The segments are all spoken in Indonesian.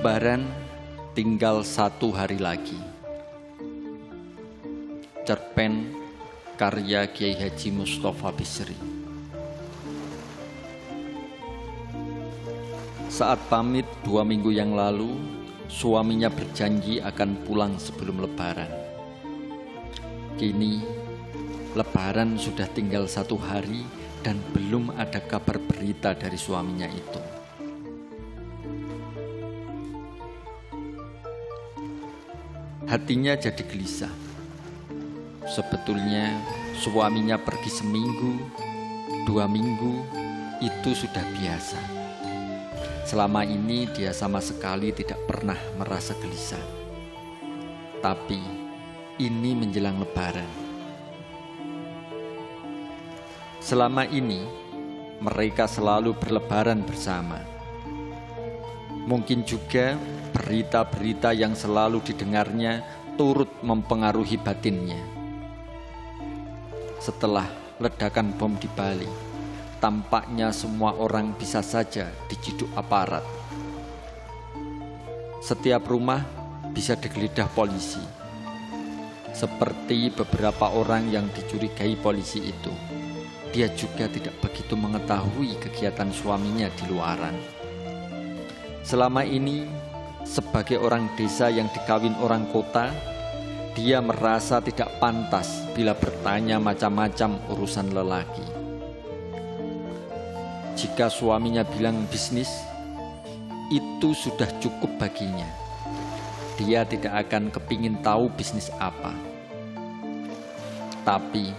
Lebaran tinggal 1 hari lagi. Cerpen karya Kiai Haji Mustofa Bisri. Saat pamit 2 minggu yang lalu, suaminya berjanji akan pulang sebelum Lebaran. Kini, Lebaran sudah tinggal 1 hari dan belum ada kabar berita dari suaminya itu. Hatinya jadi gelisah. Sebetulnya suaminya pergi seminggu, 2 minggu, itu sudah biasa. Selama ini dia sama sekali tidak pernah merasa gelisah. Tapi ini menjelang Lebaran. Selama ini mereka selalu berlebaran bersama. Mungkin juga berita-berita yang selalu didengarnya turut mempengaruhi batinnya. Setelah ledakan bom di Bali, tampaknya semua orang bisa saja diciduk aparat. Setiap rumah bisa digeledah polisi. Seperti beberapa orang yang dicurigai polisi itu, dia juga tidak begitu mengetahui kegiatan suaminya di luaran. Selama ini, sebagai orang desa yang dikawin orang kota, dia merasa tidak pantas bila bertanya macam-macam urusan lelaki. Jika suaminya bilang bisnis, itu sudah cukup baginya. Dia tidak akan kepingin tahu bisnis apa. Tapi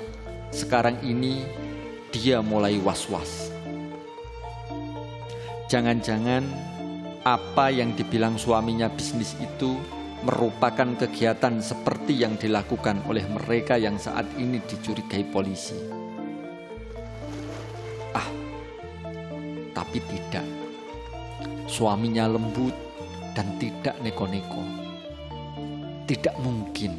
sekarang ini dia mulai was-was. Jangan-jangan apa yang dibilang suaminya bisnis itu merupakan kegiatan seperti yang dilakukan oleh mereka yang saat ini dicurigai polisi. Tapi tidak. Suaminya lembut dan tidak neko-neko. Tidak mungkin.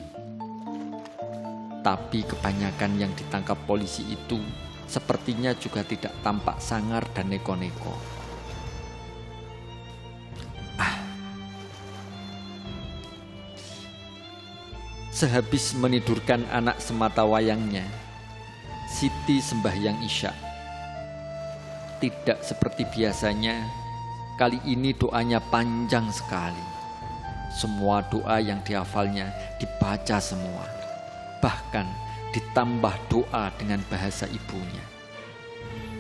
Tapi kebanyakan yang ditangkap polisi itu sepertinya juga tidak tampak sangar dan neko-neko. Sehabis menidurkan anak semata wayangnya, Siti sembahyang Isya. Tidak seperti biasanya, kali ini doanya panjang sekali. Semua doa yang dihafalnya dibaca semua. Bahkan ditambah doa dengan bahasa ibunya.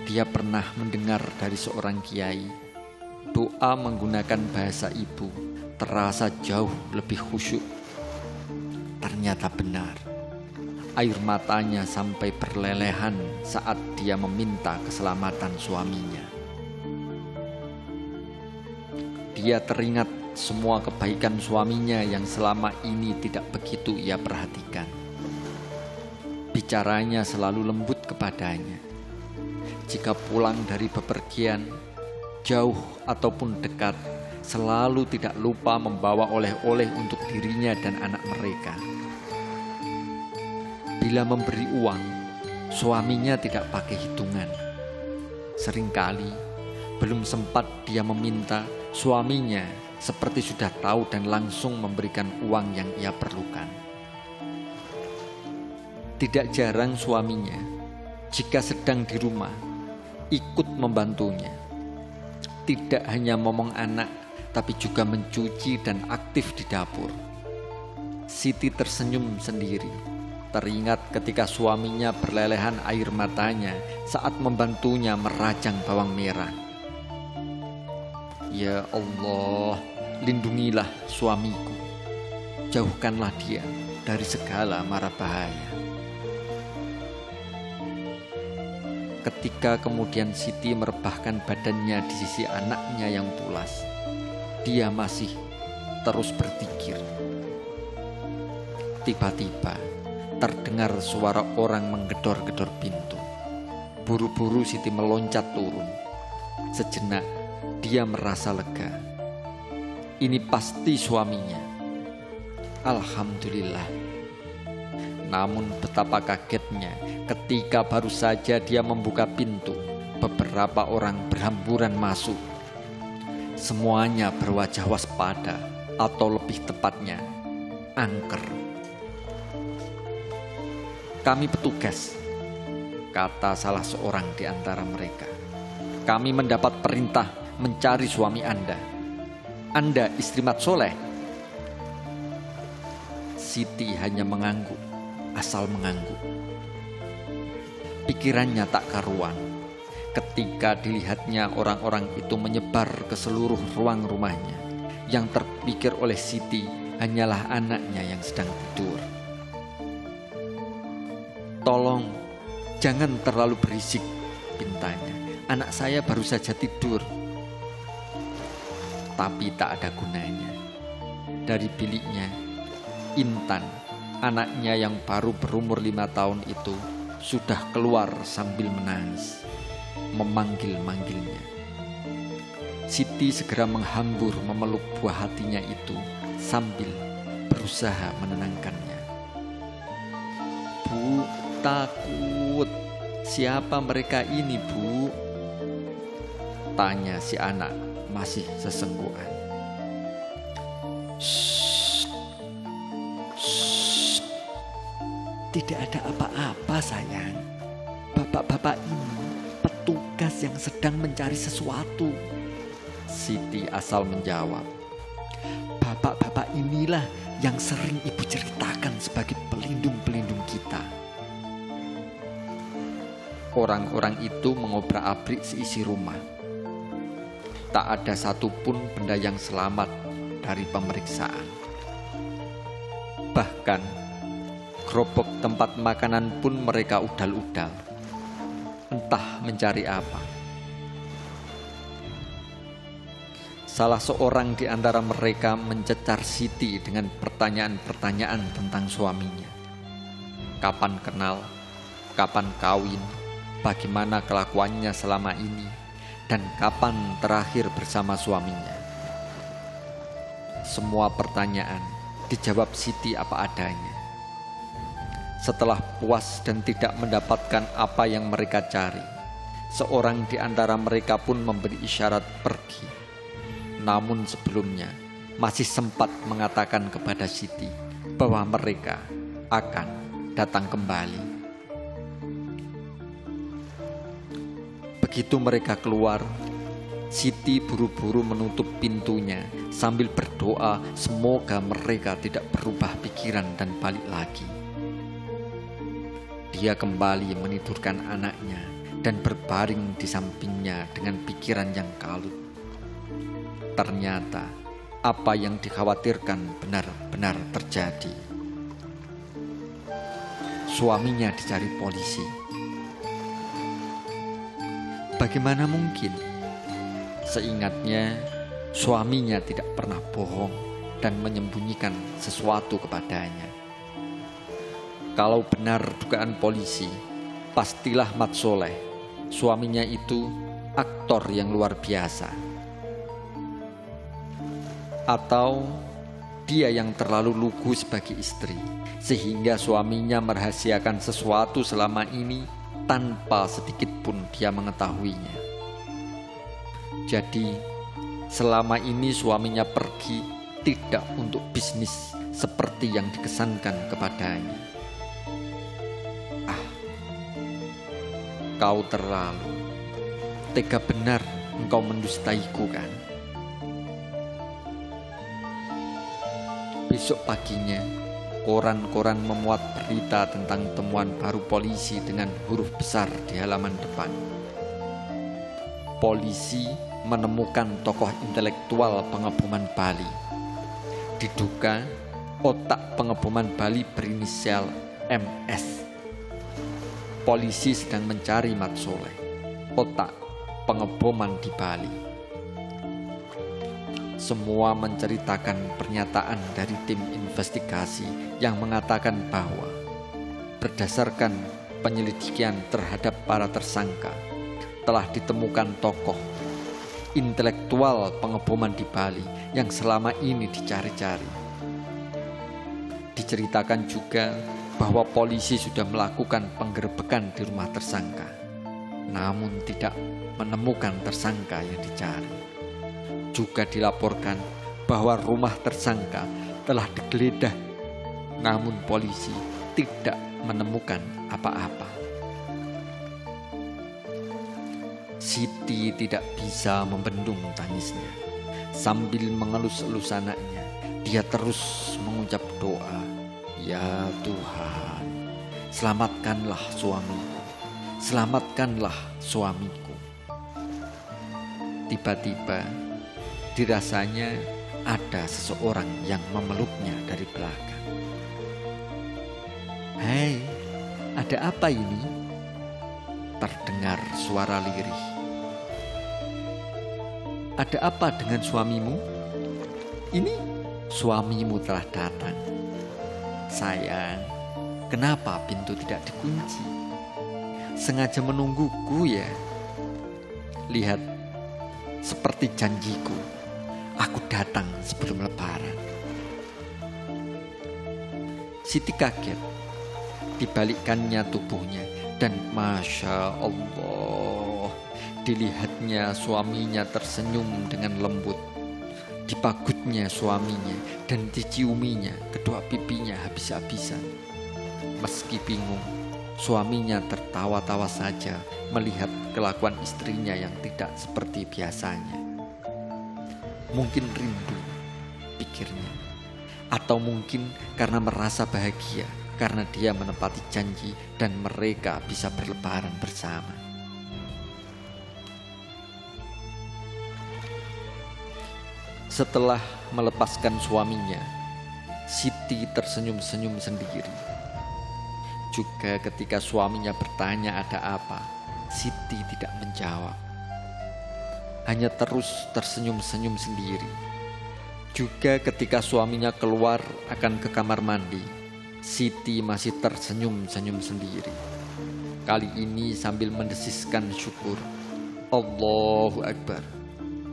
Dia pernah mendengar dari seorang kiai, doa menggunakan bahasa ibu terasa jauh lebih khusyuk. Ternyata benar. Air matanya sampai berlelehan saat dia meminta keselamatan suaminya. Dia teringat semua kebaikan suaminya yang selama ini tidak begitu ia perhatikan. Bicaranya selalu lembut kepadanya. Jika pulang dari bepergian, jauh ataupun dekat, selalu tidak lupa membawa oleh-oleh untuk dirinya dan anak mereka. Bila memberi uang, suaminya tidak pakai hitungan. Seringkali, belum sempat dia meminta, suaminya seperti sudah tahu dan langsung memberikan uang yang ia perlukan. Tidak jarang suaminya, jika sedang di rumah, ikut membantunya. Tidak hanya momong anak, tapi juga mencuci dan aktif di dapur. Siti tersenyum sendiri. Teringat ketika suaminya berlelehan air matanya saat membantunya merajang bawang merah. Ya Allah, lindungilah suamiku. Jauhkanlah dia dari segala mara bahaya. Ketika kemudian Siti merebahkan badannya di sisi anaknya yang pulas, dia masih terus berpikir. Tiba-tiba terdengar suara orang menggedor-gedor pintu. Buru-buru Siti meloncat turun. Sejenak dia merasa lega. Ini pasti suaminya. Alhamdulillah. Namun betapa kagetnya ketika baru saja dia membuka pintu, beberapa orang berhamburan masuk. Semuanya berwajah waspada, atau lebih tepatnya, angker. "Kami petugas," kata salah seorang di antara mereka. "Kami mendapat perintah mencari suami Anda. Anda istri Mat Soleh?" Siti hanya mengangguk, asal mengangguk. Pikirannya tak karuan ketika dilihatnya orang-orang itu menyebar ke seluruh ruang rumahnya. Yang terpikir oleh Siti hanyalah anaknya yang sedang tidur. "Tolong, jangan terlalu berisik," pintanya. "Anak saya baru saja tidur." Tapi tak ada gunanya. Dari biliknya, Intan, anaknya yang baru berumur 5 tahun itu, sudah keluar sambil menangis, memanggil-manggilnya. Siti segera menghambur memeluk buah hatinya itu sambil berusaha menenangkannya. "Bu, takut. Siapa mereka ini, Bu?" tanya si anak masih sesenggukan. "Shh, shh. Tidak ada apa-apa, sayang. Bapak-bapak ini petugas yang sedang mencari sesuatu." Siti asal menjawab. "Bapak-bapak inilah yang sering ibu ceritakan sebagai pelindung-pelindung kita." Orang-orang itu mengobrak-abrik seisi rumah. Tak ada satupun benda yang selamat dari pemeriksaan. Bahkan gerobak tempat makanan pun mereka udal-udal. Entah mencari apa. Salah seorang di antara mereka mencecar Siti dengan pertanyaan-pertanyaan tentang suaminya. Kapan kenal, kapan kawin, bagaimana kelakuannya selama ini, dan kapan terakhir bersama suaminya. Semua pertanyaan dijawab Siti apa adanya. Setelah puas dan tidak mendapatkan apa yang mereka cari, seorang di antara mereka pun memberi isyarat pergi. Namun sebelumnya masih sempat mengatakan kepada Siti bahwa mereka akan datang kembali. Begitu mereka keluar, Siti buru-buru menutup pintunya sambil berdoa semoga mereka tidak berubah pikiran dan balik lagi. Dia kembali menidurkan anaknya dan berbaring di sampingnya dengan pikiran yang kalut. Ternyata apa yang dikhawatirkan benar-benar terjadi. Suaminya dicari polisi. Bagaimana mungkin? Seingatnya, suaminya tidak pernah bohong dan menyembunyikan sesuatu kepadanya. Kalau benar dugaan polisi, pastilah Mat Soleh, suaminya itu aktor yang luar biasa. Atau dia yang terlalu lugu sebagai istri, sehingga suaminya merahasiakan sesuatu selama ini tanpa sedikit pun dia mengetahuinya. Jadi, selama ini suaminya pergi tidak untuk bisnis seperti yang dikesankan kepadanya. Kau terlalu tega, benar engkau mendustaiku, kan? Besok paginya, koran-koran memuat berita tentang temuan baru polisi dengan huruf besar di halaman depan. Polisi menemukan tokoh intelektual pengeboman Bali. Diduga otak pengeboman Bali berinisial MS. Polisi sedang mencari Mat Soleh, otak pengeboman di Bali. Semua menceritakan pernyataan dari tim investigasi yang mengatakan bahwa berdasarkan penyelidikan terhadap para tersangka, telah ditemukan tokoh intelektual pengeboman di Bali yang selama ini dicari-cari. Diceritakan juga bahwa polisi sudah melakukan penggerbekan di rumah tersangka, namun tidak menemukan tersangka yang dicari. Juga dilaporkan bahwa rumah tersangka telah digeledah, namun polisi tidak menemukan apa-apa. Siti tidak bisa membendung tangisnya. Sambil mengelus-elus anaknya, dia terus mengucap doa, "Ya Tuhan, selamatkanlah suamiku, selamatkanlah suamiku." Tiba-tiba dirasanya ada seseorang yang memeluknya dari belakang. "Hai, ada apa ini?" Terdengar suara lirih. "Ada apa dengan suamimu?" "Ini suamimu telah datang." "Sayang, kenapa pintu tidak dikunci? Sengaja menungguku ya?" "Lihat, seperti janjiku, aku datang sebelum lebaran." Siti kaget, dibalikkannya tubuhnya, dan Masya Allah, dilihatnya suaminya tersenyum dengan lembut. Dipagutnya suaminya dan diciuminya kedua pipinya habis-habisan. Meski bingung, suaminya tertawa-tawa saja melihat kelakuan istrinya yang tidak seperti biasanya. Mungkin rindu, pikirnya, atau mungkin karena merasa bahagia karena dia menepati janji dan mereka bisa berlebaran bersama. Setelah melepaskan suaminya, Siti tersenyum-senyum sendiri. Juga ketika suaminya bertanya ada apa, Siti tidak menjawab. Hanya terus tersenyum-senyum sendiri. Juga ketika suaminya keluar akan ke kamar mandi, Siti masih tersenyum-senyum sendiri. Kali ini sambil mendesiskan syukur. Allahu Akbar,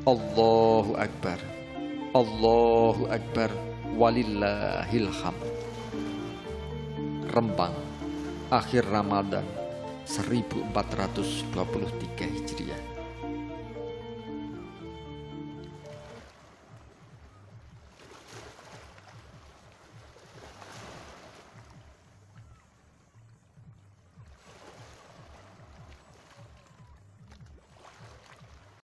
Allahu Akbar, Allahu Akbar, walillahil hamd. Rembang, akhir Ramadan 1423 Hijriah.